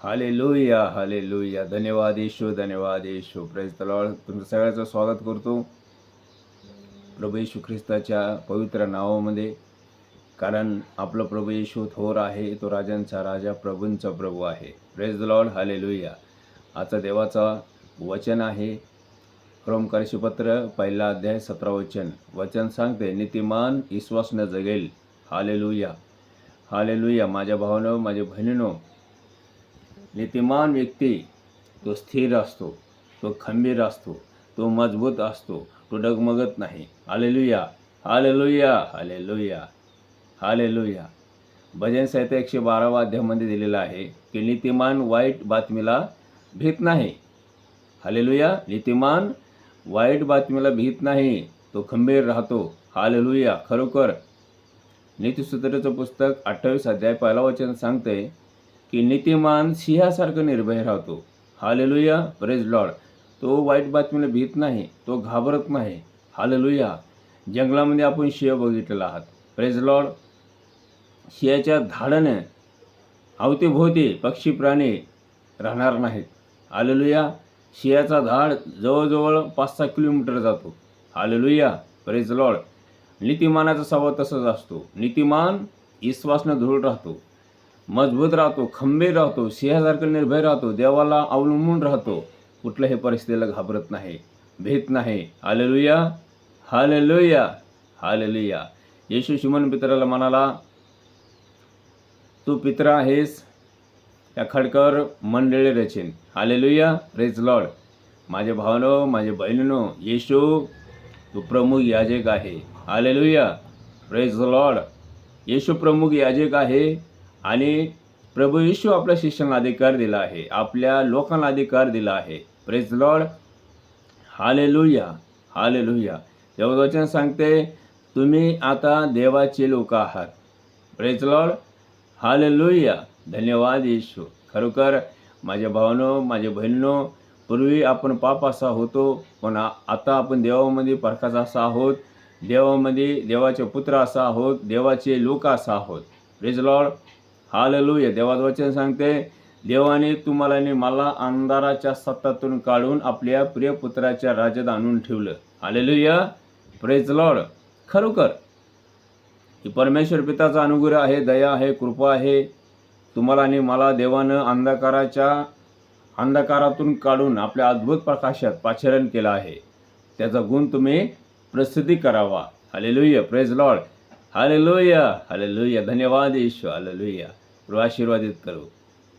Hallelujah, hallelujah. धन्यवाद येशू, धन्यवाद येशू. Praise the Lord. तुमचं सगळ्यांचं स्वागत करतो प्रभू येशू ख्रिस्ताच्या पवित्र नावामध्ये. कारण आपला प्रभू येशू थोर आहे, तो राजांचा राजा, प्रभूंचा प्रभू आहे. Praise the Lord, hallelujah. आजचा देवाचा वचन आहे रोमकराशी पत्र 1 अध्याय 17 वचन. वचन सांगते, नीतिमान विश्वासनं जगेल. Hallelujah, hallelujah. माझ्या भावानो, माझ्या बहिणीनो, नीतिमान व्यक्ती तो स्थिर असतो, तो खंबीर असतो, तो मजबूत असतो, तो डगमगत नाही. Hallelujah, hallelujah, hallelujah, hallelujah. भजन संहिता 112 अध्यायामध्ये दिलेला आहे की नीतिमान वाईट बातमीला भीत नाही. हालेलुया. नीतिमान वाईट बातमीला भीत नाही, तो खंबीर राहतो. हालेलुया. खरोखर नीतिसूत्राचं पुस्तक 28 अध्याय 1 वचन सांगते की नीतिमान सिंहासारखं निर्भय राहतो. हालेलुया. Praise Lord. तो वाईट बातमीला भीत नाही, तो घाबरत नाही. हालेलुया. जंगलामध्ये आपण सिंह बघितलेला आहात. Praise Lord. सिंहाच्या धाडाने अवतीभोवती पक्षी प्राणी राहणार नाहीत. हालेलुया. सिंहाचा धाड जवळजवळ 5-6 किलोमीटर जातो. हालेलुया. Praise Lord. नीतिमानाचा स्वभाव तसाच असतो. नीतिमान विश्वासनं दृढ राहतो, मजबूत राहतो, खंबीर राहतो, सिंहासारखं निर्भय राहतो, देवाला अवलंबून राहतो, कुठल्याही परिस्थितीला घाबरत नाही, भीत नाही. Hallelujah, hallelujah, hallelujah. येशू शिमोन पित्राला म्हणाला, तू पित्र आहेस, या खडकावर मंडळी रचेन. हालेलुया. Praise Lord. माझे भावनो, माझे बहिणीनो, येशू तू प्रमुख याजक आहे. हालेलुया. Praise Lord. येशू प्रमुख याजक आहे आणि प्रभू येशू आपल्या शिष्यांना अधिकार दिला आहे, आपल्या लोकांना अधिकार दिला आहे. Praise Lord. Hallelujah, hallelujah. देवाचं वचन सांगते, तुम्ही आता देवाचे लोक आहात. Praise Lord. हालेलुया. धन्यवाद येशू. खरोखर माझ्या भावानो, माझ्या बहिणीनो, पूर्वी आपण पाप असा होतो, पण आता आपण देवामध्ये परखाचा असा आहोत, देवामध्ये देवाचे पुत्र असा आहोत, देवाचे लोक असा आहोत. Praise Lord. हालेलुया. देवाचं वचन सांगते, देवाने तुम्हाला आणि मला अंधाराच्या सत्तातून काढून आपल्या प्रिय पुत्राच्या राज्यात आणून ठेवलं. हालेलुया. Praise Lord. खरोखर ही परमेश्वर पिताचा अनुग्रह आहे, दया आहे, कृपा आहे. तुम्हाला आणि मला देवानं अंधकारातून काढून आपल्या अद्भुत प्रकाशात पाचारण केलं आहे. त्याचा गुण तुम्ही प्रसिद्धी करावा. Hallelujah. Praise Lord. Hallelujah, hallelujah. धन्यवाद येशू. हालेलुया. आशीर्वादित करू.